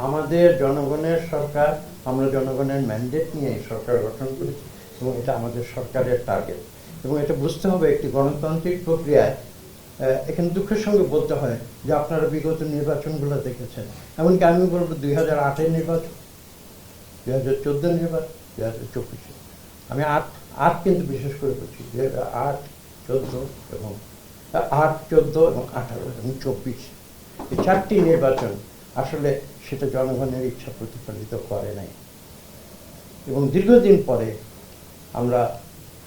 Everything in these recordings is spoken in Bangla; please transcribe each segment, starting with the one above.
আমাদের জনগণের সরকার, আমরা জনগণের ম্যান্ডেট নিয়ে এই সরকার গঠন করেছি এবং এটা আমাদের সরকারের টার্গেট। এবং এটা বুঝতে হবে একটি গণতান্ত্রিক প্রক্রিয়ায় এখানে দুঃখের সঙ্গে বলতে হয় যে আপনারা বিগত নির্বাচনগুলো দেখেছেন, এমনকি আমি বলবো 2008-এর নির্বাচন, 2014 নির্বাচন, 2024। আমি আট কিন্তু বিশেষ করে বলছি, 2008, 14 এবং 8, 14 এবং 18 এবং 24, এই 4টি নির্বাচন আসলে সেটা জনগণের ইচ্ছা প্রতিফলিত করে নাই। এবং দীর্ঘদিন পরে আমরা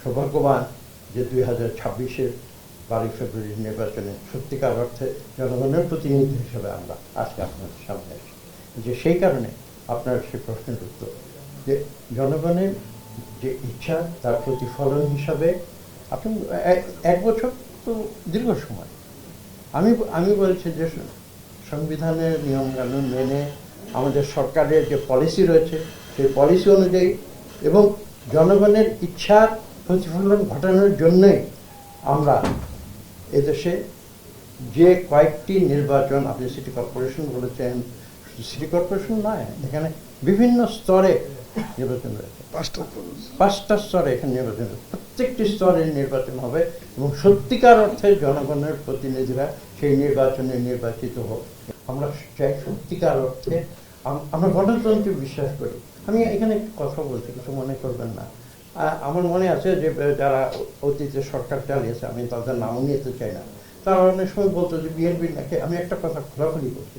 সৌভাগ্যবান যে 2026-এর 12 ফেব্রুয়ারির নির্বাচনে সত্যিকার অর্থে জনগণের প্রতিনিধি হিসেবে আমরা আজকে আপনাদের সামনে আসি। যে সেই কারণে আপনার সেই প্রশ্নের উত্তর যে জনগণের যে ইচ্ছা তার প্রতিফলন হিসাবে আপনি 1 বছর তো দীর্ঘ সময়। আমি বলছি যে সংবিধানের নিয়মকানুন মেনে আমাদের সরকারের যে পলিসি রয়েছে সেই পলিসি অনুযায়ী এবং জনগণের ইচ্ছার প্রতিফলন ঘটানোর জন্যই আমরা এদেশে যে কয়েকটি নির্বাচন, আপনি সিটি কর্পোরেশন বলেছেন, সিটি কর্পোরেশন নয়, এখানে বিভিন্ন স্তরে নির্বাচন রয়েছে, 5টা স্তরে এখানে নির্বাচন রয়েছে। প্রত্যেকটি স্তরের নির্বাচন হবে এবং সত্যিকার অর্থে জনগণের প্রতিনিধিরা সেই নির্বাচনে নির্বাচিত হোক। আমরা চাই সত্যিকার অর্থে, আমরা গণতন্ত্রে বিশ্বাস করি। আমি এখানে কথা বলছি, কিছু মনে করবেন না। আমার মনে আছে যে যারা অতীতে সরকার চালিয়েছে, আমি তাদের নামও নিতে চাই না, তারা অনেক সময় বলতো যে বিএনপি নাকি, আমি একটা কথা খোলাখুলি করছি,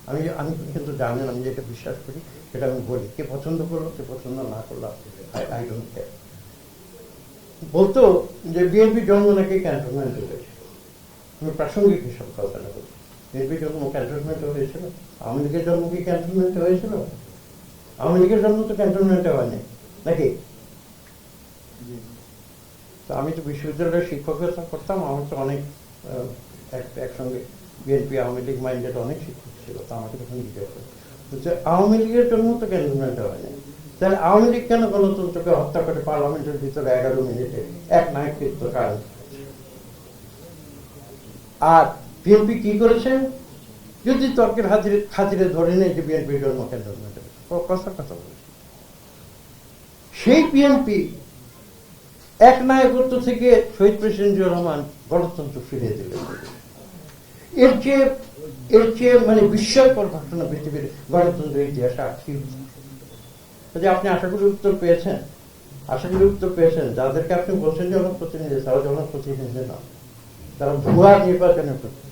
আমি কিন্তু জানেন আমি যেটা বিশ্বাস করি সেটা আমি বলি, কে পছন্দ করলো কে পছন্দ না করলো আই ডোন্ট কেয়ার। বলতো যে বিএনপি জন্ম নাকি ক্যান্টনমেন্টে হয়েছিল। আমি প্রাসঙ্গিক হিসাব কথাটা বলছি, বিএনপি জন্ম ক্যান্টনমেন্টে হয়েছিল, আওয়ামী লীগের জন্ম কি ক্যান্টনমেন্টে হয়েছিল? আওয়ামী লীগের জন্ম তো ক্যান্টনমেন্টে হয়নি নাকি? তো আমি তো বিশ্ববিদ্যালয়ের শিক্ষকতা করতাম, আমার তো অনেক একসঙ্গে বিএনপি আওয়ামী লীগ মাইন্ডেড অনেক শিক্ষক ছিল, তো আমাকে তখন জিজ্ঞেস করছে আওয়ামী লীগের জন্য তো ক্যান্টনমেন্টে হয়নি, তাহলে আওয়ামী লীগ কেন গণতন্ত্রকে হত্যা করে পার্লামেন্টের ভিতরে 11 মিনিটে এক নায়কৃত্ব কারণ? আর বিএনপি কি করেছে? যদি তর্কের খাতিরে ধরে নেই যে বিএনপির জন্ম ক্যান্টনমেন্টে, কথা বলেছে। সেই বিএনপি এক নায়কত্ব থেকে শহীদ প্রেসিডেন্ট জিয়াউর রহমান গণতন্ত্র ফিরিয়ে দিলেন। এর চেয়ে মানে বিস্ময়কর ঘটনা পৃথিবীর গণতন্ত্রের ইতিহাসে আর কি? আপনি আশা করি উত্তর পেয়েছেন। যাদেরকে আপনি বলছেন জনপ্রতিনিধি, তারা জনপ্রতিনিধি না, তারা ভুয়া নির্বাচনের প্রতি